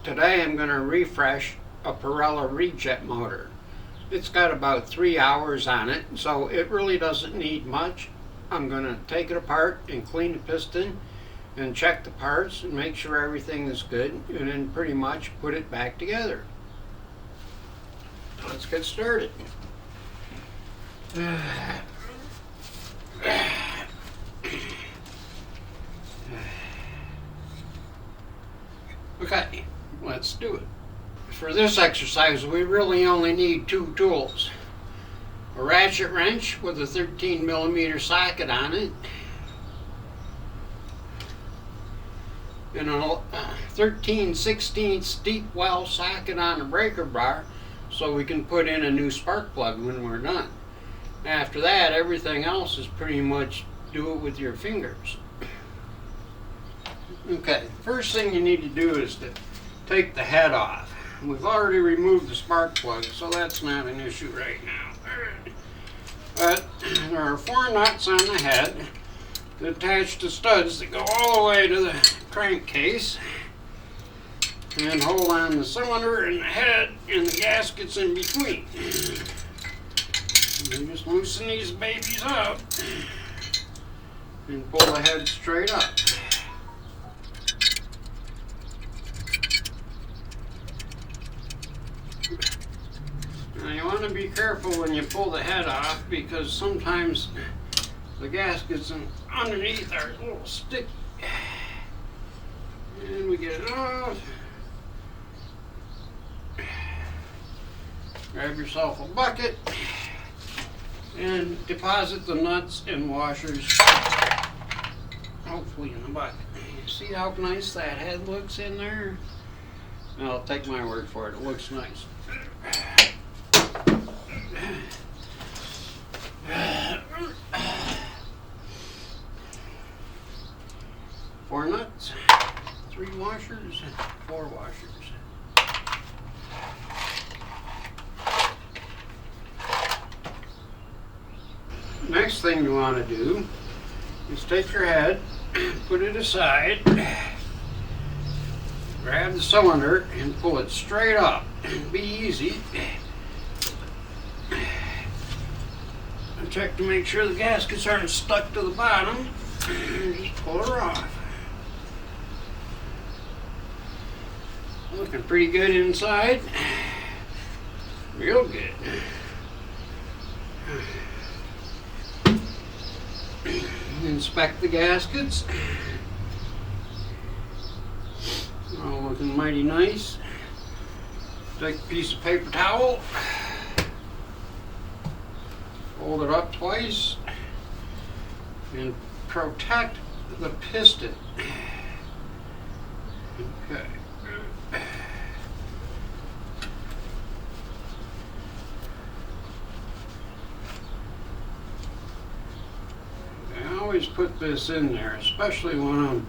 Today I'm going to refresh a Parilla Reedjet motor. It's got about 3 hours on it, so it really doesn't need much. I'm going to take it apart and clean the piston and check the parts and make sure everything is good, and then pretty much put it back together. Let's get started. Okay, let's do it. For this exercise, we really only need 2 tools. A ratchet wrench with a 13mm socket on it, and a 13/16 deep well socket on the breaker bar so we can put in a new spark plug when we're done. After that, everything else is pretty much do it with your fingers. Okay, first thing you need to do is to take the head off. We've already removed the spark plug, so that's not an issue right now. But there are 4 nuts on the head that attach to studs that go all the way to the crankcase and hold on the cylinder and the head and the gaskets in between. And just loosen these babies up and pull the head straight up. Now you want to be careful when you pull the head off, because sometimes the gaskets underneath are a little sticky. And we get it off. Grab yourself a bucket and deposit the nuts and washers, hopefully in the bucket. See how nice that head looks in there? I'll take my word for it, it looks nice. 4 nuts, 3 washers, 4 washers. Next thing you want to do is take your head, put it aside, grab the cylinder and pull it straight up. Be easy. And check to make sure the gaskets aren't stuck to the bottom. And just pull her off. Looking pretty good inside. Real good. Inspect the gaskets. All looking mighty nice. Take a piece of paper towel, fold it up twice, and protect the piston. Okay. I always put this in there, especially when I'm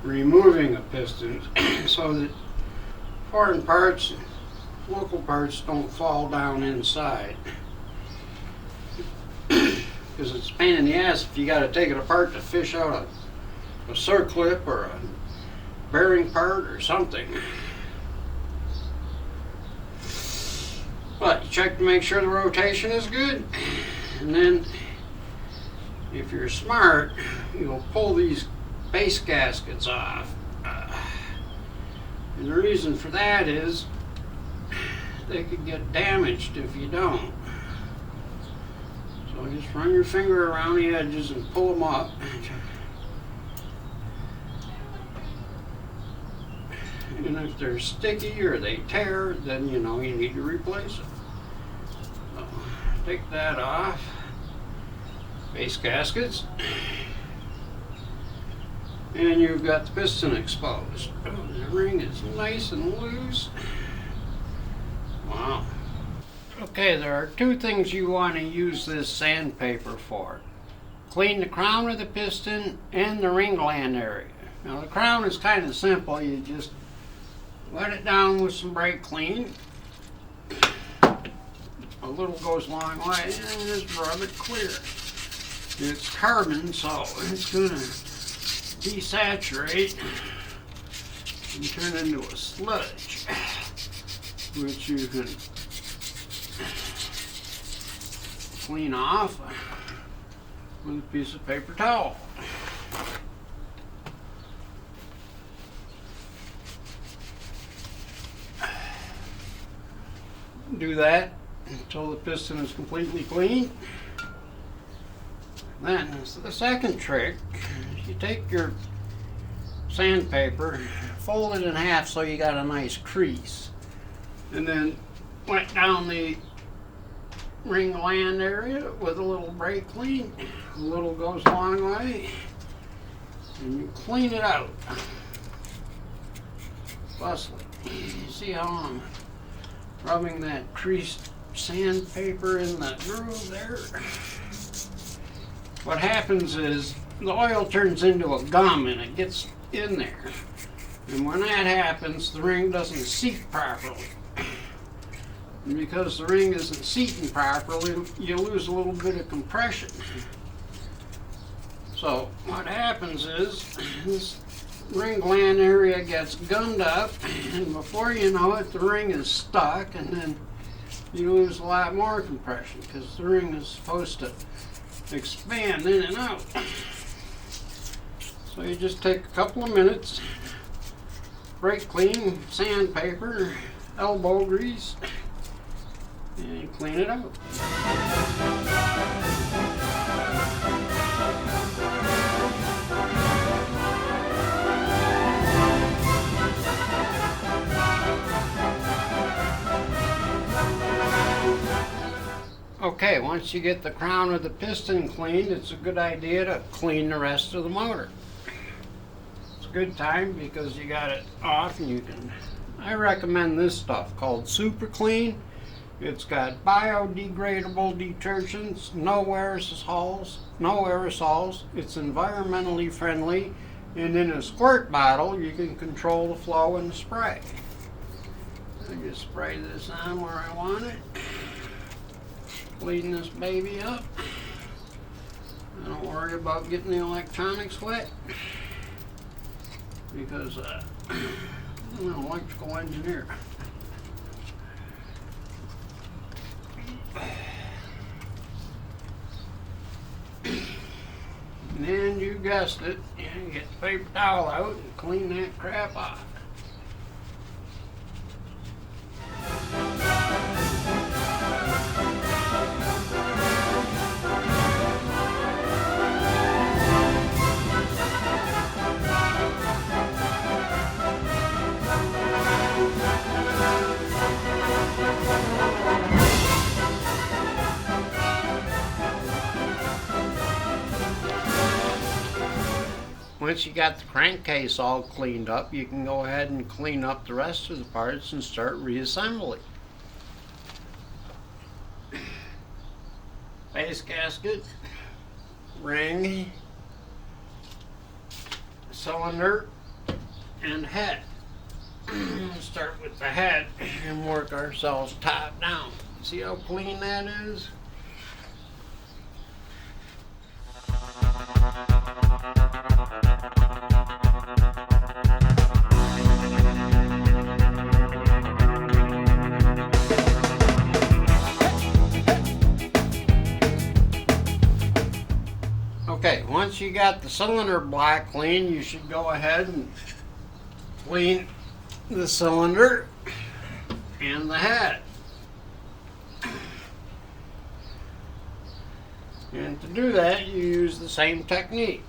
removing a piston, so that foreign parts, local parts don't fall down inside. Because it's a pain in the ass if you got to take it apart to fish out a circlip or a bearing part or something. But you check to make sure the rotation is good, and then if you're smart, you'll pull these base gaskets off. And the reason for that is they could get damaged if you don't. So just run your finger around the edges and pull them up. And if they're sticky or they tear, then you know you need to replace them. So take that off. Base gaskets. And you've got the piston exposed. Oh, the ring is nice and loose. Wow. Okay, there are 2 things you want to use this sandpaper for. Clean the crown of the piston and the ring gland area. Now the crown is kind of simple. You just wet it down with some brake clean. A little goes a long way, and just rub it clear. It's carbon, so it's going to desaturate and turn into a sludge, which you can clean off with a piece of paper towel. Do that until the piston is completely clean. Then, the second trick, you take your sandpaper, fold it in half so you got a nice crease, and then went down the ring gland area with a little brake clean. A little goes a long way, and you clean it out. Bustling. You see how I'm rubbing that creased sandpaper in the groove there? What happens is the oil turns into a gum and it gets in there. And when that happens, the ring doesn't seat properly. And because the ring isn't seating properly, you lose a little bit of compression. So what happens is this ring gland area gets gummed up, and before you know it, the ring is stuck, and then you lose a lot more compression because the ring is supposed to expand in and out. So you just take a couple of minutes, brake clean, sandpaper, elbow grease, and you clean it out. Okay, once you get the crown of the piston cleaned, it's a good idea to clean the rest of the motor. It's a good time because you got it off, and you can, I recommend this stuff called Super Clean. It's got biodegradable detergents, no aerosols, it's environmentally friendly, and in a squirt bottle you can control the flow and the spray. I just spray this on where I want it. Clean this baby up. I don't worry about getting the electronics wet because I'm an electrical engineer. And then you guessed it, you get the paper towel out and clean that crap off. Once you got the crankcase all cleaned up, you can go ahead and clean up the rest of the parts and start reassembling. Base gasket, ring, cylinder, and head. We'll start with the head and work ourselves top down. See how clean that is? Okay, once you got the cylinder block clean, you should go ahead and clean the cylinder and the head. And to do that, you use the same technique.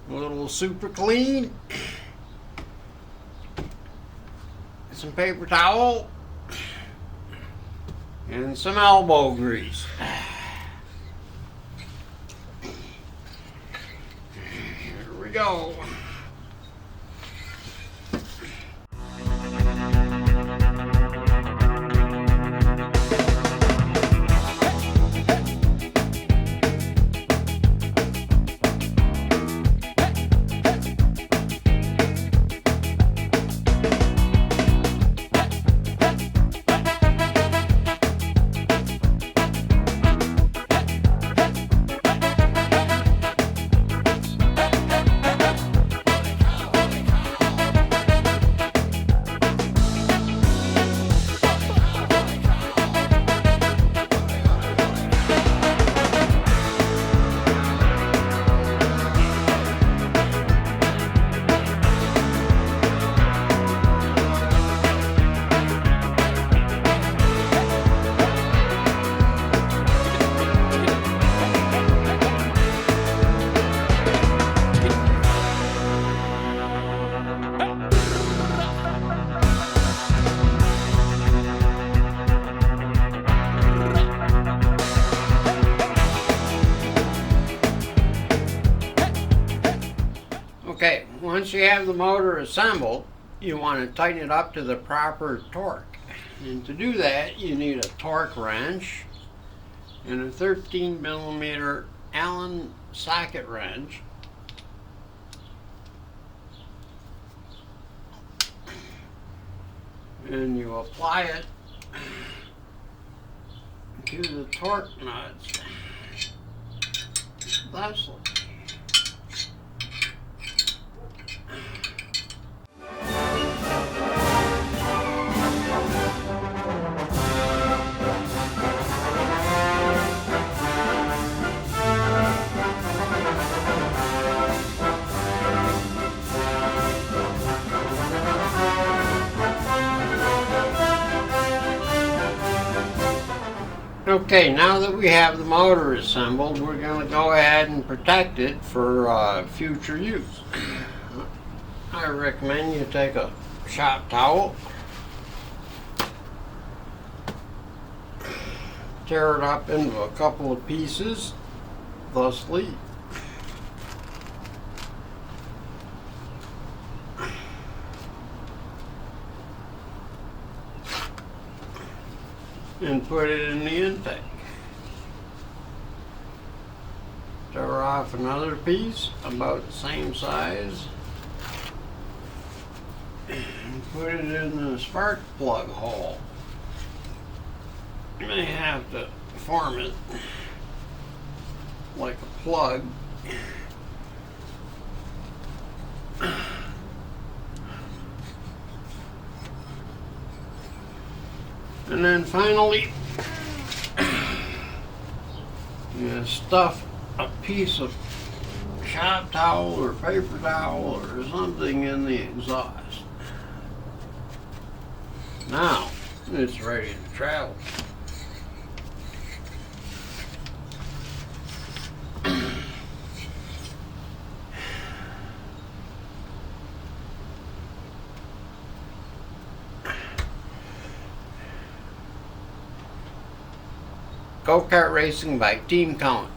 A little Super Clean, some paper towel, and some elbow grease. Here we go. Once you have the motor assembled, you want to tighten it up to the proper torque. And to do that, you need a torque wrench and a 13mm Allen socket wrench. And you apply it to the torque nuts thusly. Okay, now that we have the motor assembled, we're going to go ahead and protect it for future use. I recommend you take a shop towel, tear it up into a couple of pieces, thusly. And put it in the intake. Tear off another piece about the same size and put it in the spark plug hole. You may have to form it like a plug. And then finally, you stuff a piece of shop towel or paper towel or something in the exhaust. Now, it's ready to travel. Go-kart racing by Team Count.